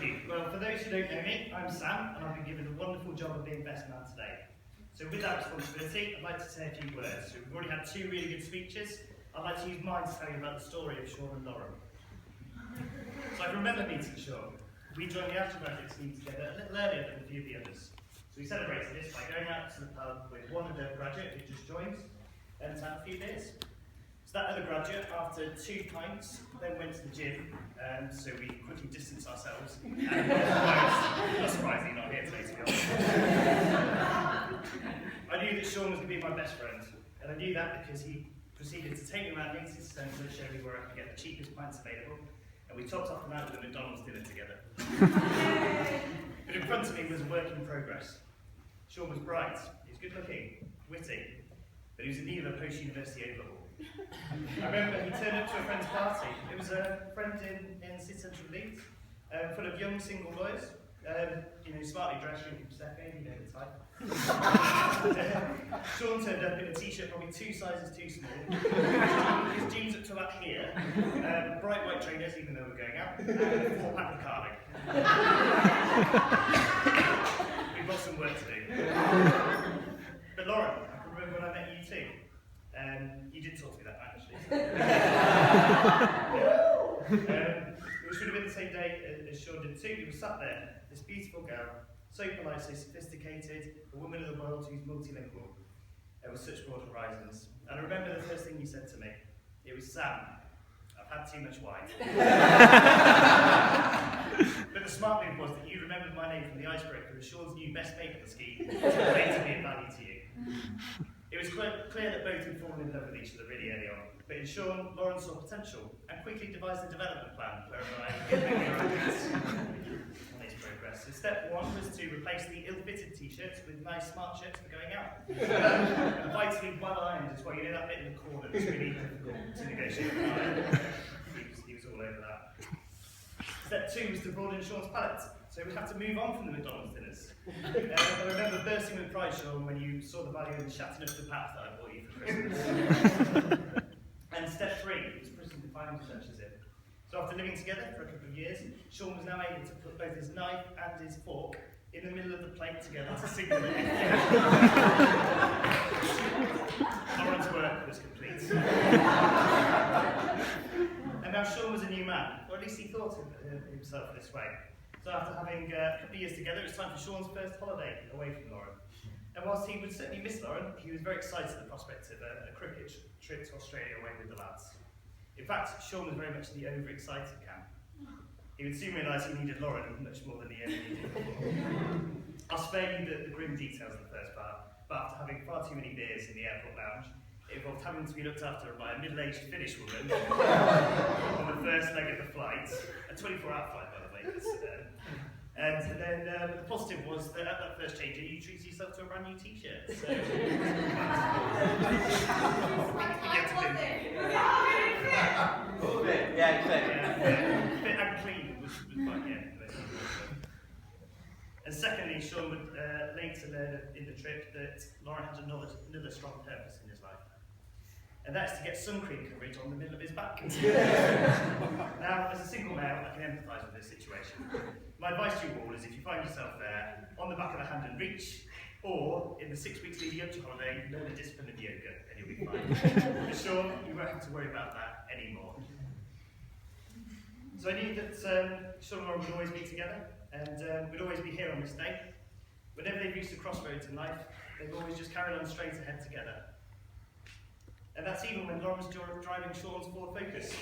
you. Well, for those who don't know me, I'm Sam, and I've been given the wonderful job of being best man today. So with that responsibility, I'd like to say a few words. So we've already had two really good speeches. I'd like to use mine to tell you about the story of Sean and Lauren. So I can remember meeting Sean. We joined the undergraduate scheme together a little earlier than a few of the others. So we celebrated this by going out to the pub with one undergraduate who just joined and had a few beers. So that other graduate, after 2 pints, then went to the gym, so we quickly distanced ourselves. And not surprisingly, not here today, to be honest. I knew that Sean was going to be my best friend, and I knew that because he proceeded to take me around Lincoln Centre to show me where I could get the cheapest pints available, and we topped off the night with a McDonald's dinner together. But in front of me was a work in progress. Sean was bright, he was good looking, witty, but he was in need of a post-university overhaul. I remember he turned up to a friend's party. It was a friend in City Central Leeds, full of young single lawyers, smartly dressed, drinking Prosecco, you know the type. Sean turned up in a t-shirt probably 2 sizes too small, his jeans up to about here, bright white trainers even though we're going out, and a 4-pack of cardigan. We've got some work to do. But Lauren, I can remember when I met you too. You did talk to me that night, actually. It should have been the same day as Sean did too. He was sat there, this beautiful girl, so polite, so sophisticated, a woman of the world who's multilingual, with such broad horizons. And I remember the first thing you said to me. It was, Sam, I've had too much wine. But the smart move was that you remembered my name from the icebreaker as Sean's new best mate at the scheme, which was great to be of value to you. It was clear that both had fallen in love with each other really early on, but in Sean, Lauren saw potential and quickly devised a development plan whereby I could make our nice progress. So step 1 was to replace the ill-fitted t-shirts with nice smart shirts for going out. Vitally well-ironed as well, you know that bit in the corner that's really difficult to negotiate. He was all over that. Step 2 was to broaden Sean's palate. So we'd have to move on from the McDonald's dinners. I remember bursting with pride, Sean, when you saw the value in the Chattanooga Pat that I bought you for Christmas. And step 3 was prison defining touches in. So after living together for a couple of years, Sean was now able to put both his knife and his fork in the middle of the plate together to signal that Lauren's work was complete. And now Sean was a new man, or at least he thought of himself this way. So after having a couple of years together, it was time for Sean's first holiday away from Lauren. And whilst he would certainly miss Lauren, he was very excited at the prospect of a cricket trip to Australia away with the lads. In fact, Sean was very much the overexcited camp. He would soon realise he needed Lauren much more than he ever needed before. I'll spare you the grim details of the first part, but after having far too many beers in the airport lounge, it involved having to be looked after by a middle-aged Finnish woman on the first leg of the flight, a 24-hour flight, by the way. And then the positive was that at that first change, you treated yourself to a brand new t-shirt. So, fit and clean was quite, And secondly, Sean would later learn in the trip that Lauren had another strong purpose in his life. And that's to get sun cream coverage on the middle of his back. Now, as a single male, I can empathise with this situation. My advice to you all is if you find yourself there, on the back of the hand and reach, or in the 6 weeks leading up to holiday, learn the discipline of yoga, and you'll be fine. For sure, you won't have to worry about that anymore. So I knew that Sean and Lauren would always be together, and we'd always be here on this day. Whenever they've reached a crossroads in life, they've always just carried on straight ahead together. And that's even when Lauren was driving Sean's Ford Focus.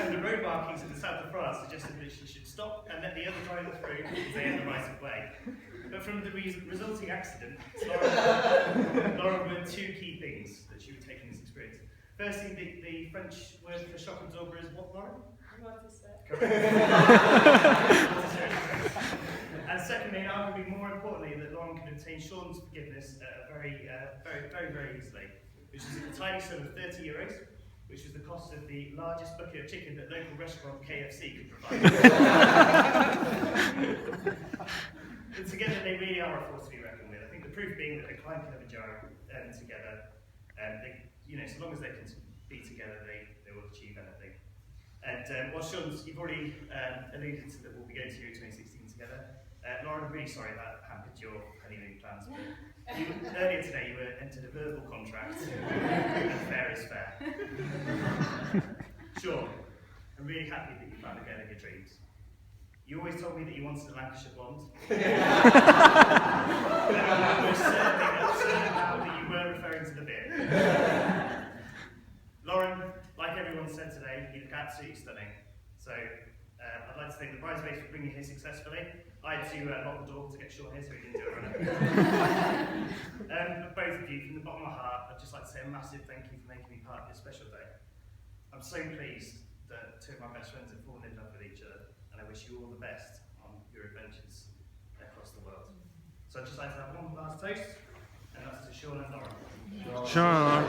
And the road markings in the south of France suggested that she should stop and let the other driver through because they had the right of way. But from the resulting accident, Lauren learned 2 key things that she would take in this experience. Firstly, the French word for shock absorber is what, Lauren? And secondly, and arguably more importantly, that Lauren could obtain Sean's forgiveness very easily, which is a tiny sum of €30, which was the cost of the largest bucket of chicken that local restaurant KFC could provide. And together they really are a force to be reckoned with. I think the proof being that a climb can have a jar together, so long as they can be together, they will achieve anything. And while Sean's, you've already alluded to that we'll be going to Euro 2016 together. Lauren, I'm really sorry that hampered your honeymoon plans, but earlier today you were entered a verbal contract, and fair is fair. Sean, I'm really happy that you found a girl of your dreams. You always told me that you wanted a Lancashire blonde. But I'm most certain now that you were referring to the beard. Lauren, like everyone said today, you look absolutely stunning. So I'd like to thank the bridesmaids for bringing you here successfully. I had to lock the door to get Sean here so he didn't do a run-up. Both of you, from the bottom of my heart, I'd just like to say a massive thank you for making me part of this special day. I'm so pleased that two of my best friends have fallen in love with each other, and I wish you all the best on your adventures across the world. So I'd just like to have one last toast, and that's to Sean and Lauren. Sean.